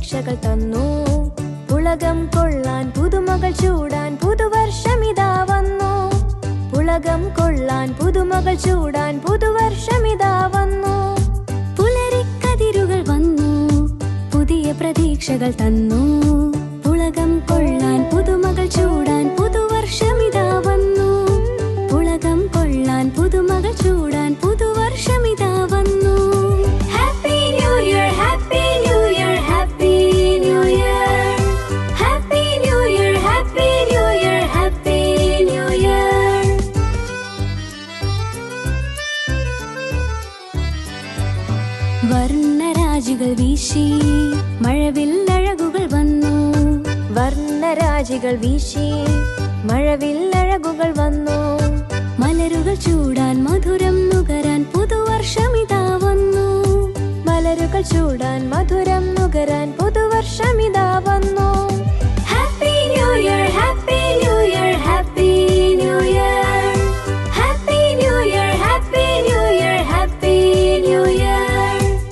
പ്രതീക്ഷകൾ തന്നു. പുളകം കൊള്ളാൻ പുതുമകൾ ചൂടാൻ പുതുവർഷമിതാ വന്നു. പുളകം കൊള്ളാൻ പുതുമകൾ ചൂടാൻ പുതുവർഷമിതാ വന്നു. പുലരിക്കതിരുകൾ വന്നു, പുതിയ പ്രതീക്ഷകൾ തന്നു. പുളകം കൊള്ളാൻ പുതുമകൾ ചൂടാൻ പുതുവർഷമിതാ വന്നു. പുളകം കൊള്ളാൻ പുതുമകൾ ചൂടാൻ പുതുവർഷമിതാ വന്നു. Happy new year, happy new year, happy new year, happy new year, happy new year, happy new year. വർണ്ണരാജികൾ വീശി മഴവില്ലഴകുകൾ വന്നു. വർണ്ണരാജികൾ വീശി മഴവില്ലഴകുകൾ വന്നു. മലരുകൾ ചൂടാൻ മധുരം നുകരാൻ പുതുവർഷമിതാ വന്നു. മലരുകൾ ചൂടാൻ മധുരം